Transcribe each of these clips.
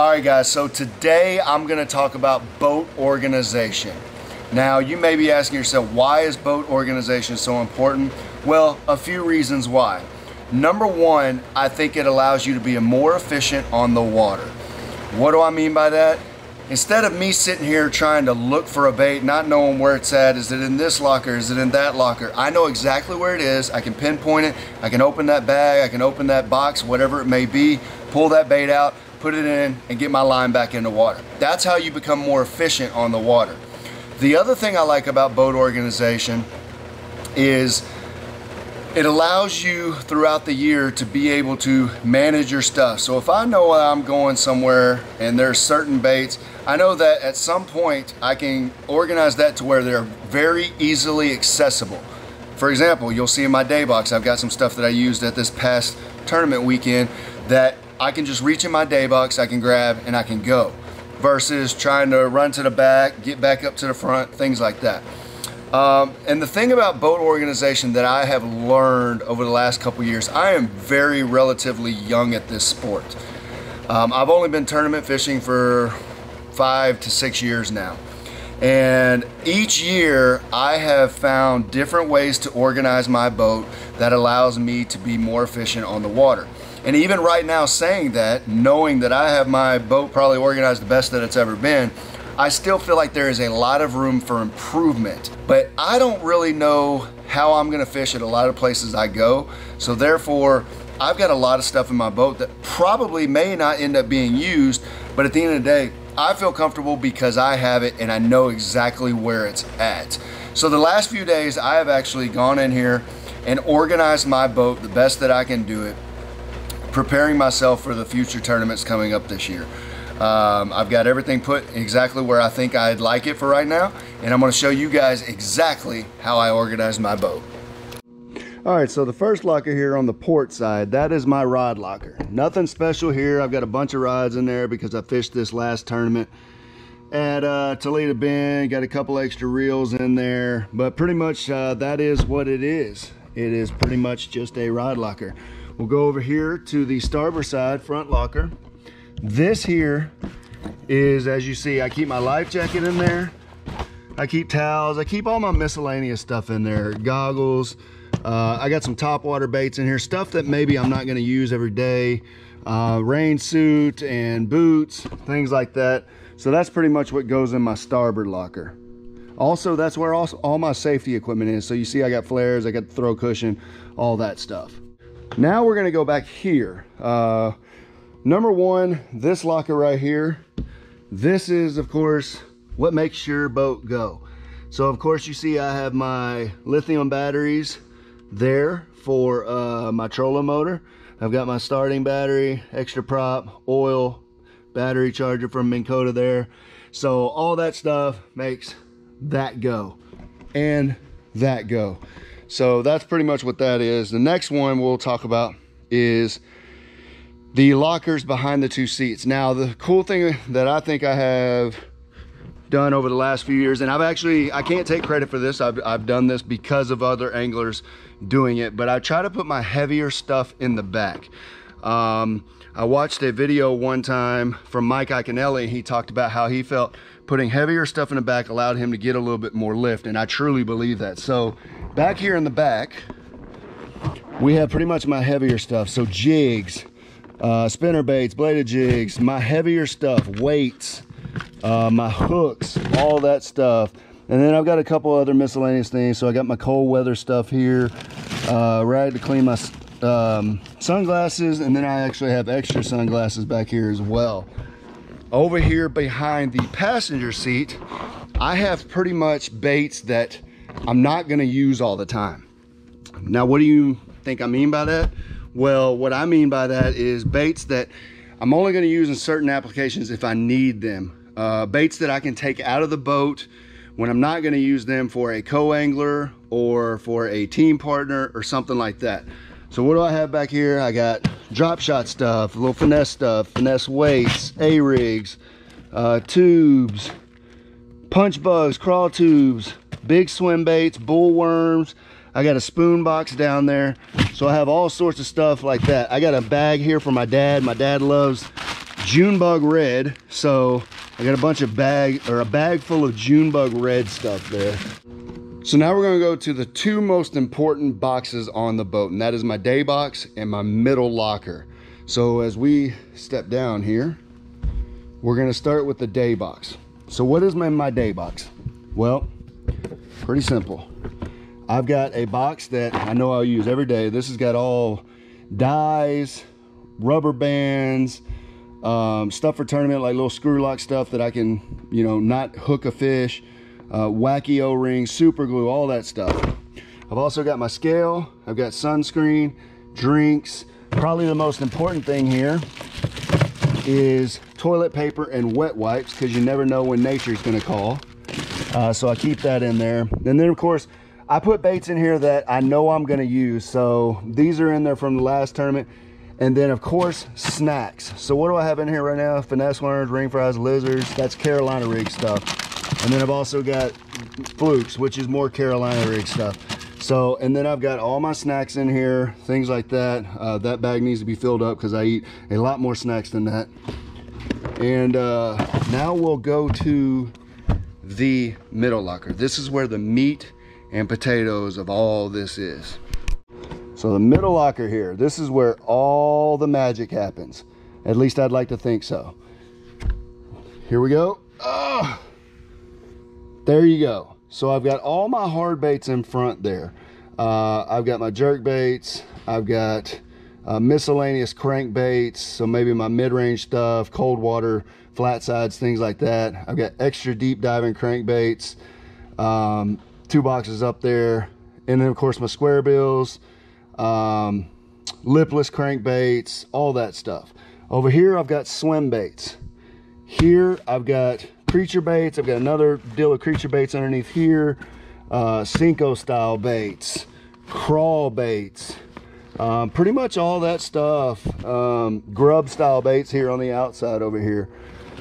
All right guys, so today I'm gonna talk about boat organization. Now you may be asking yourself, why is boat organization so important? Well, a few reasons why. Number one, I think it allows you to be more efficient on the water. What do I mean by that? Instead of me sitting here trying to look for a bait, not knowing where it's at, is it in this locker, is it in that locker? I know exactly where it is, I can pinpoint it, I can open that bag, I can open that box, whatever it may be, pull that bait out, put it in, and get my line back in the water. That's how you become more efficient on the water. The other thing I like about boat organization is it allows you throughout the year to be able to manage your stuff. So if I know I'm going somewhere and there's certain baits, I know that at some point I can organize that to where they're very easily accessible. For example, you'll see in my day box, I've got some stuff that I used at this past tournament weekend that I can just reach in my day box, I can grab, and I can go. Versus trying to run to the back, get back up to the front, things like that. And the thing about boat organization that I have learned over the last couple years, I am very relatively young at this sport. I've only been tournament fishing for 5 to 6 years now. And each year I have found different ways to organize my boat that allows me to be more efficient on the water. And even right now saying that, knowing that I have my boat probably organized the best that it's ever been, I still feel like there is a lot of room for improvement. But I don't really know how I'm gonna fish at a lot of places I go. So therefore, I've got a lot of stuff in my boat that probably may not end up being used, but at the end of the day, I feel comfortable because I have it and I know exactly where it's at. So the last few days, I have actually gone in here and organized my boat the best that I can do it, preparing myself for the future tournaments coming up this year. I've got everything put exactly where I think I'd like it for right now, and I'm going to show you guys exactly how I organize my boat. All right, so the first locker here on the port side, that is my rod locker. Nothing special here. I've got a bunch of rods in there because I fished this last tournament at Toledo Bend. Got a couple extra reels in there, but pretty much that is what it is. It is pretty much just a rod locker. We'll go over here to the starboard side front locker. This here is, as you see, I keep my life jacket in there. I keep towels. I keep all my miscellaneous stuff in there. Goggles. I got some topwater baits in here. Stuff that maybe I'm not going to use every day. Rain suit and boots, things like that. So that's pretty much what goes in my starboard locker. Also, that's where all my safety equipment is. So you see I got flares, I got the throw cushion, all that stuff. Now we're gonna go back here. Number one, this locker right here. This is, of course, what makes your boat go. So of course you see I have my lithium batteries there for my trolling motor. I've got my starting battery, extra prop, oil, battery charger from Minn Kota there. So all that stuff makes that go and that go. So that's pretty much what that is. The next one we'll talk about is the lockers behind the two seats. Now, the cool thing that I think I have done over the last few years, and I can't take credit for this. I've done this because of other anglers doing it, but I try to put my heavier stuff in the back. I watched a video one time from Mike Iaconelli. He talked about how he felt putting heavier stuff in the back allowed him to get a little bit more lift, and I truly believe that. So back here in the back, we have pretty much my heavier stuff. So jigs, spinner baits, bladed jigs, my heavier stuff, weights, my hooks, all that stuff. And then I've got a couple other miscellaneous things. So I got my cold weather stuff here, rag to clean my sunglasses, and then I actually have extra sunglasses back here as well. Over here behind the passenger seat, I have pretty much baits that I'm not gonna use all the time. Now, what do you think I mean by that? Well, what I mean by that is baits that I'm only gonna use in certain applications if I need them. Baits that I can take out of the boat when I'm not gonna use them for a co-angler or for a team partner or something like that. So what do I have back here? I got drop shot stuff, a little finesse stuff, finesse weights, A-rigs, tubes, punch bugs, crawl tubes, big swim baits, bull worms. I got a spoon box down there. So I have all sorts of stuff like that. I got a bag here for my dad. My dad loves Junebug red. So I got a bunch of a bag full of Junebug red stuff there. So now we're gonna go to the two most important boxes on the boat, and that is my day box and my middle locker. So as we step down here, we're gonna start with the day box. So what is my day box? Well, pretty simple. I've got a box that I know I'll use every day. This has got all dies, rubber bands, stuff for tournament, like little screw lock stuff that I can, you know, not hook a fish, wacky O-rings, super glue, all that stuff. I've also got my scale, I've got sunscreen, drinks. Probably the most important thing here is toilet paper and wet wipes, because you never know when nature's gonna call. So I keep that in there. And then of course, I put baits in here that I know I'm gonna use. So these are in there from the last tournament. And then of course, snacks. So what do I have in here right now? Finesse worms, ring fries, lizards, that's Carolina rig stuff. And then I've also got flukes, which is more Carolina rig stuff. So, and then I've got all my snacks in here, things like that. That bag needs to be filled up because I eat a lot more snacks than that. And now we'll go to the middle locker. This is where the meat and potatoes of all this is. So the middle locker here, this is where all the magic happens. At least I'd like to think so. Here we go. Oh, there you go. So I've got all my hard baits in front there. I've got my jerk baits. I've got miscellaneous crankbaits. So maybe my mid-range stuff, cold water, flat sides, things like that. I've got extra deep diving crankbaits. 2 boxes up there. And then of course my square bills, lipless crankbaits, all that stuff. Over here I've got swim baits. Here I've got creature baits. I've got another deal of creature baits underneath here. Cinco style baits, crawl baits, pretty much all that stuff. Grub style baits here on the outside over here.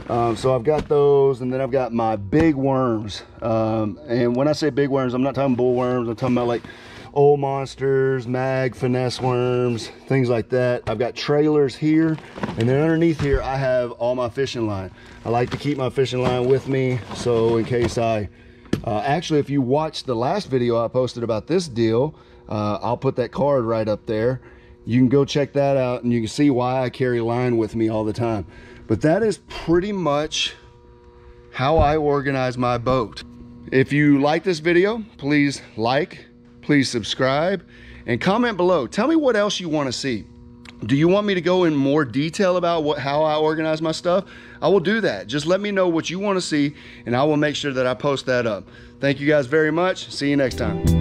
So I've got those, and then I've got my big worms. And when I say big worms, I'm not talking bull worms. I'm talking about like old monsters, mag, finesse worms, things like that. I've got trailers here, and then underneath here I have all my fishing line. I like to keep my fishing line with me, so in case I actually, if you watched the last video I posted about this deal, I'll put that card right up there. You can go check that out, and you can see why I carry line with me all the time. But that is pretty much how I organize my boat. If you like this video, please like, please subscribe, and comment below. Tell me what else you want to see. Do you want me to go in more detail about how I organize my stuff? I will do that. Just let me know what you want to see, and I will make sure that I post that up. Thank you guys very much. See you next time.